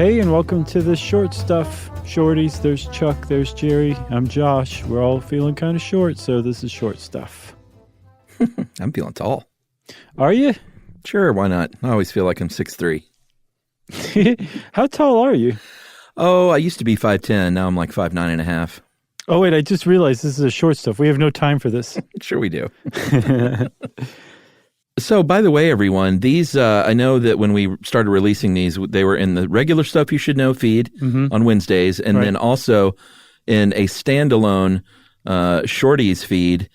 Hey, and welcome to the Short Stuff. Shorties, there's Chuck, there's Jerry, I'm Josh. We're all feeling kind of short, so this is Short Stuff. I'm feeling tall. Are you? Sure, why not? I always feel like I'm 6'3". How tall are you? Oh, I used to be 5'10". Now I'm like 5'9.5". Oh, wait, I just realized this is a Short Stuff. We have no time for this. Sure we do. So, by the way, everyone, these, I know that when we started releasing these, they were in the regular Stuff You Should Know feed on Wednesdays, and then also in a standalone Shorties feed.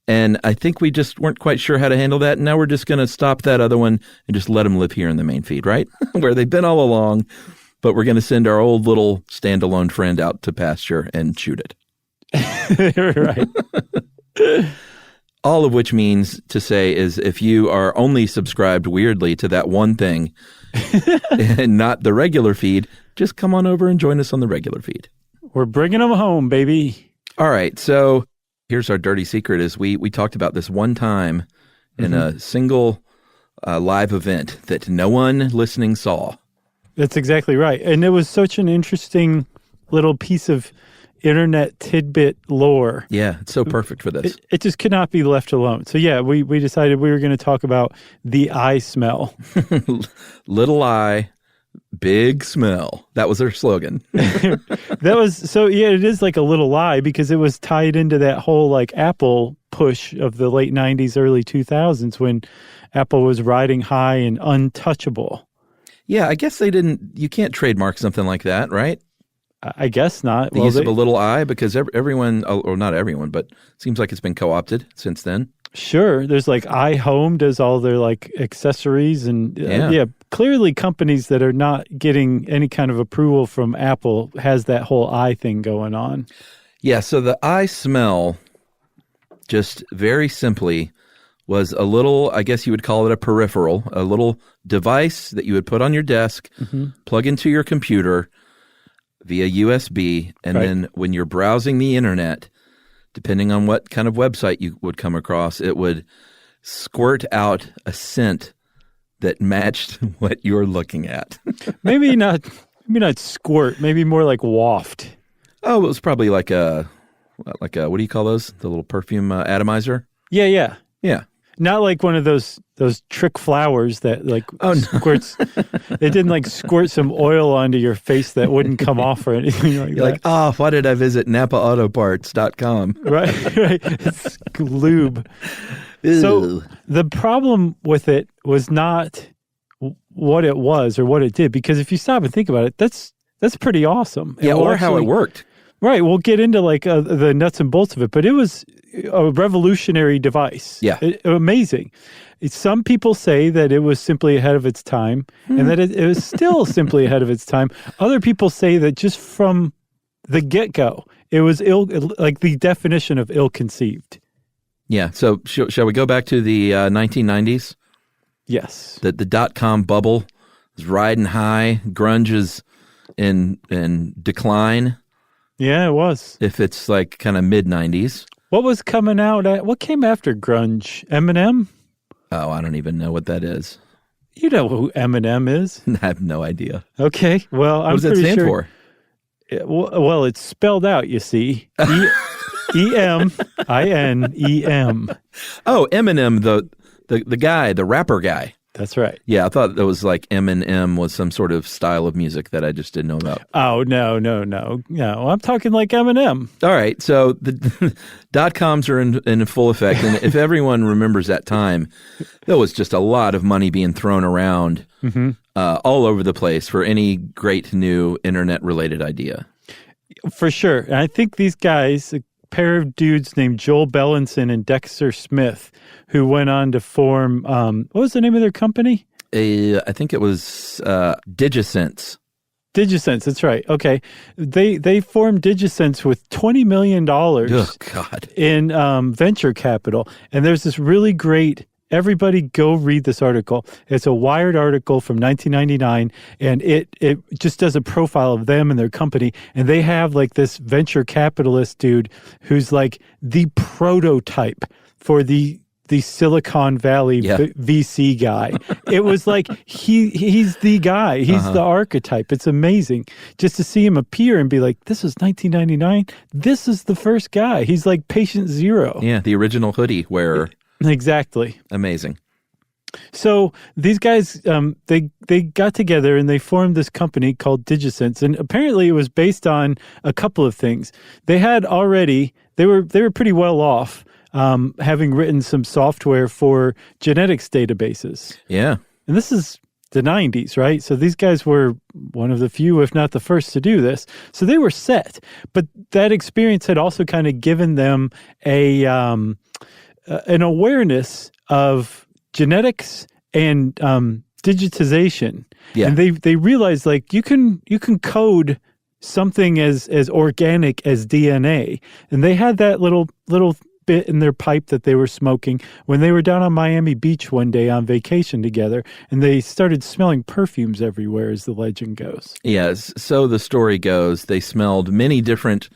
And I think we just weren't quite sure how to handle that. And now we're just going to stop that other one and just let them live here in the main feed, right? Where they've been all along. But we're going to send our old little standalone friend out to pasture and shoot it. Right. All of which means to say is if you are only subscribed weirdly to that one thing and not the regular feed, just come on over and join us on the regular feed. We're bringing them home, baby. All right. So here's our dirty secret is we talked about this one time in a single live event that no one listening saw. That's exactly right. And it was such an interesting little piece of internet tidbit lore. Yeah, it's so perfect for this. It just could not be left alone. So yeah, we decided we were going to talk about the iSmell. Little eye, big smell. That was their slogan. That was, so yeah, it is like a little lie because it was tied into that whole like Apple push of the late 90s, early 2000s when Apple was riding high and untouchable. Yeah, I guess you can't trademark something like that, right? I guess not. The use of a little eye, because everyone, or not everyone, but it seems like it's been co-opted since then. Sure. There's like iHome does all their like accessories and clearly companies that are not getting any kind of approval from Apple has that whole eye thing going on. Yeah. So the iSmell, just very simply, was a little, I guess you would call it a peripheral, a little device that you would put on your desk, plug into your computer via USB, and then when you're browsing the internet, depending on what kind of website you would come across, it would squirt out a scent that matched what you're looking at. maybe not squirt, maybe more like waft. Oh, it was probably like a what do you call those? The little perfume atomizer? Yeah. Not like one of those trick flowers that like squirts. It didn't like squirt some oil onto your face that wouldn't come off or anything like You're that. like, why did I visit NapaAutoparts.com? Right. It's lube. Ew. So the problem with it was not what it was or what it did, because if you stop and think about it, that's pretty awesome. Yeah, or how it worked. Right. We'll get into like the nuts and bolts of it, but it was a revolutionary device. Yeah. Amazing. Some people say that it was simply ahead of its time and that it was still simply ahead of its time. Other people say that just from the get-go, it was like the definition of ill-conceived. Yeah. So shall we go back to the 1990s? Yes. The dot-com bubble is riding high. Grunge is in decline. Yeah, it was. If it's like kind of mid-90s. What was coming out what came after grunge? Eminem? Oh, I don't even know what that is. You know who Eminem is? I have no idea. Okay, well, I'm pretty sure. What does that stand for? Well, it's spelled out, you see. E-M-I-N-E-M. Oh, Eminem, the guy, the rapper guy. That's right. Yeah, I thought that was like M&M was some sort of style of music that I just didn't know about. Oh, no. I'm talking like Eminem. All right, so the dot-coms are in full effect, and if everyone remembers that time, there was just a lot of money being thrown around all over the place for any great new internet-related idea. For sure. And I think these guys, a pair of dudes named Joel Bellinson and Dexter Smith, who went on to form, what was the name of their company? I think it was DigiSense. DigiSense, that's right. Okay. They formed DigiSense with $20 million in venture capital. And there's this really great, everybody go read this article. It's a Wired article from 1999, and it just does a profile of them and their company. And they have like this venture capitalist dude who's like the prototype for the the Silicon Valley VC guy. It was like he's the guy. He's the archetype. It's amazing just to see him appear and be like, this is 1999. This is the first guy. He's like patient zero. Yeah, the original hoodie wearer. Exactly. Amazing. So these guys, they got together and they formed this company called DigiSense, and apparently it was based on a couple of things. They had already they were pretty well off, having written some software for genetics databases. Yeah, and this is the 90s, right? So these guys were one of the few, if not the first, to do this. So they were set, but that experience had also kind of given them an awareness of genetics and digitization. Yeah. And they realized like you can code something as organic as DNA. And they had that little bit in their pipe that they were smoking when they were down on Miami Beach one day on vacation together, and they started smelling perfumes everywhere, as the legend goes. Yes. So the story goes, they smelled many different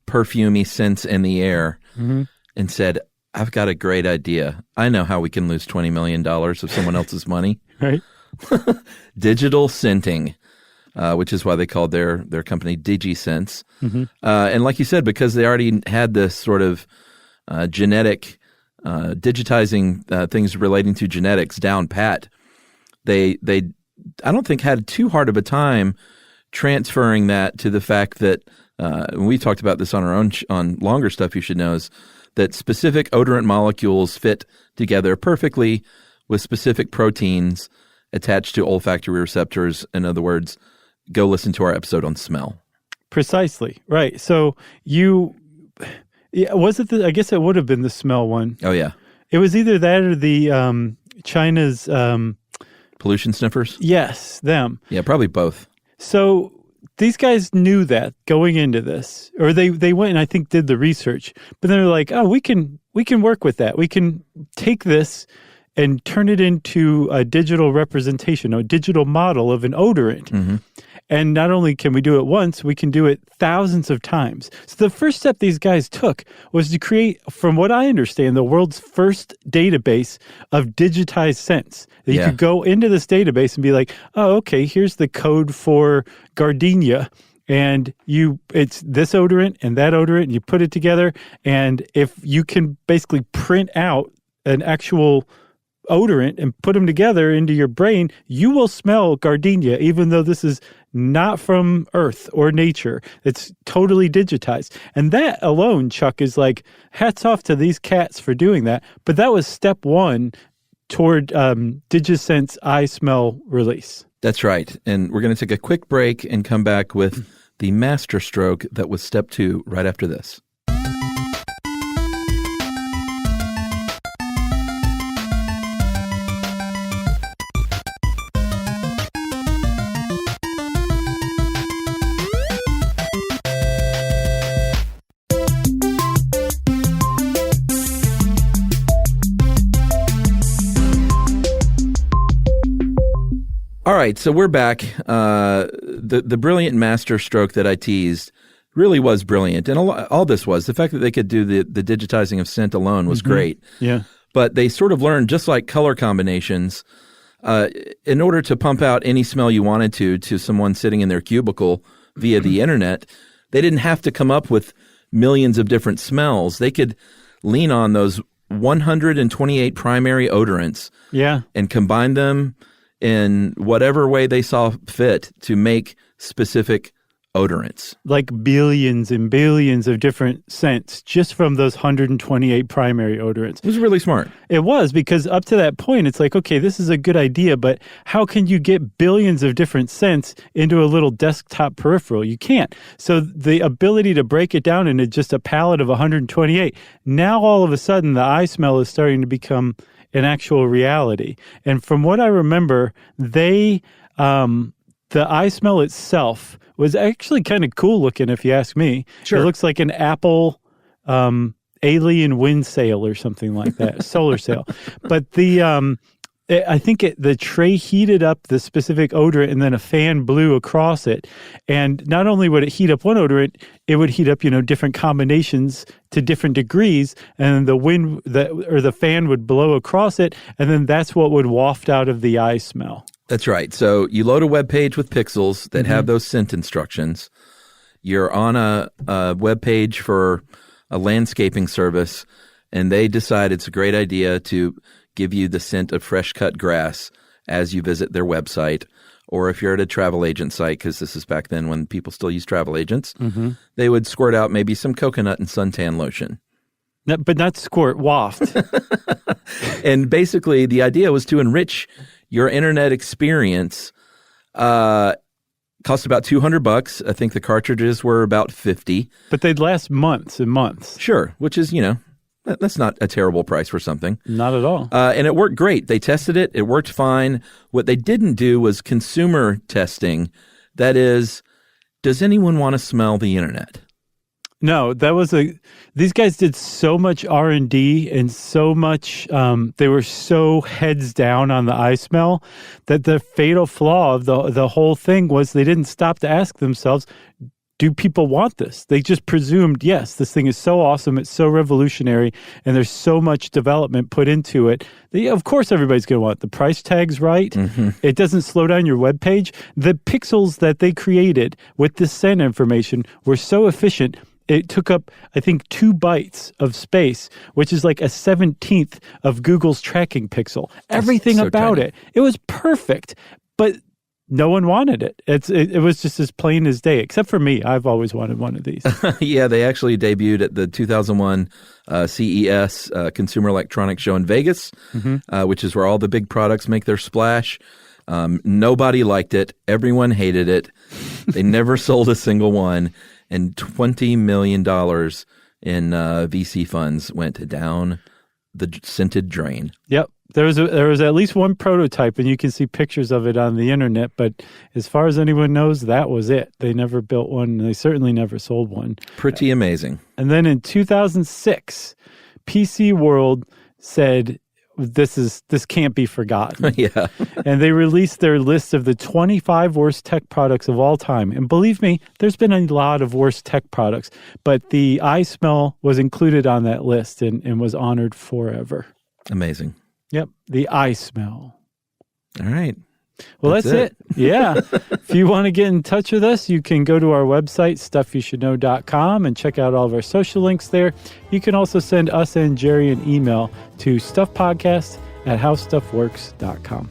perfumey scents in the air and said, I've got a great idea. I know how we can lose $20 million of someone else's money. Right. Digital scenting, which is why they called their company DigiSense. And like you said, because they already had this sort of genetic, digitizing things relating to genetics down pat, they I don't think had too hard of a time transferring that to the fact that, we talked about this on our own, on longer stuff you should know, is that specific odorant molecules fit together perfectly with specific proteins attached to olfactory receptors. In other words, go listen to our episode on smell. Precisely. Right. So was it I guess it would have been the smell one. Oh, yeah. It was either that or the China's... pollution sniffers? Yes, them. Yeah, probably both. So these guys knew that going into this, or they went and I think did the research, but then they're like, oh, we can work with that. We can take this and turn it into a digital representation, a digital model of an odorant. And not only can we do it once, we can do it thousands of times. So the first step these guys took was to create, from what I understand, the world's first database of digitized scents. That you could go into this database and be like, oh, okay, here's the code for gardenia. And it's this odorant and that odorant, and you put it together. And if you can basically print out an actual odorant and put them together into your brain, you will smell gardenia, even though this is not from Earth or nature. It's totally digitized. And that alone, Chuck, is like, hats off to these cats for doing that. But that was step one toward DigiSense iSmell release. That's right. And we're going to take a quick break and come back with the masterstroke that was step two right after this. All right, so we're back. The brilliant master stroke that I teased really was brilliant. And all this was, the fact that they could do the digitizing of scent alone was great. Yeah. But they sort of learned, just like color combinations, in order to pump out any smell you wanted to someone sitting in their cubicle via the internet, they didn't have to come up with millions of different smells. They could lean on those 128 primary odorants and combine them in whatever way they saw fit to make specific odorants. Like billions and billions of different scents just from those 128 primary odorants. It was really smart. It was, because up to that point, it's like, okay, this is a good idea, but how can you get billions of different scents into a little desktop peripheral? You can't. So the ability to break it down into just a palette of 128, now all of a sudden the iSmell is starting to become an actual reality. And from what I remember, the iSmell itself was actually kind of cool looking, if you ask me. Sure. It looks like an Apple alien wind sail or something like that, solar sail. But the I think the tray heated up the specific odorant, and then a fan blew across it. And not only would it heat up one odorant, it would heat up, different combinations to different degrees, and the wind or the fan would blow across it, and then that's what would waft out of the iSmell. That's right. So you load a web page with pixels that have those scent instructions. You're on a web page for a landscaping service, and they decide it's a great idea to give you the scent of fresh cut grass as you visit their website. Or if you're at a travel agent site, because this is back then when people still use travel agents, they would squirt out maybe some coconut and suntan lotion. No, but not squirt, waft. And basically the idea was to enrich your internet experience. Cost about $200. I think the cartridges were about $50. But they'd last months and months. Sure, which is, that's not a terrible price for something. Not at all. And it worked great. They tested it. It worked fine. What they didn't do was consumer testing. That is, does anyone want to smell the internet? No, these guys did so much R&D and so much, they were so heads down on the iSmell that the fatal flaw of the whole thing was they didn't stop to ask themselves, do people want this? They just presumed, yes, this thing is so awesome, it's so revolutionary, and there's so much development put into it. Of course everybody's going to want it. The price tag's right. It doesn't slow down your web page. The pixels that they created with the scent information were so efficient. It took up, I think, 2 bytes of space, which is like a 17th of Google's tracking pixel. Everything so about tiny. it was perfect, but no one wanted it. It was just as plain as day, except for me. I've always wanted one of these. Yeah, they actually debuted at the 2001 CES Consumer Electronics Show in Vegas, which is where all the big products make their splash. Nobody liked it. Everyone hated it. They never sold a single one. And $20 million in VC funds went down the scented drain. Yep. There was at least one prototype, and you can see pictures of it on the internet. But as far as anyone knows, that was it. They never built one. And they certainly never sold one. Pretty amazing. And then in 2006, PC World said, this can't be forgotten. Yeah. And they released their list of the 25 worst tech products of all time. And believe me, there's been a lot of worst tech products, but the iSmell was included on that list and was honored forever. Amazing. Yep. The iSmell. All right. Well, that's it. Yeah. If you want to get in touch with us, you can go to our website, stuffyoushouldknow.com, and check out all of our social links there. You can also send us and Jerry an email to stuffpodcast@howstuffworks.com.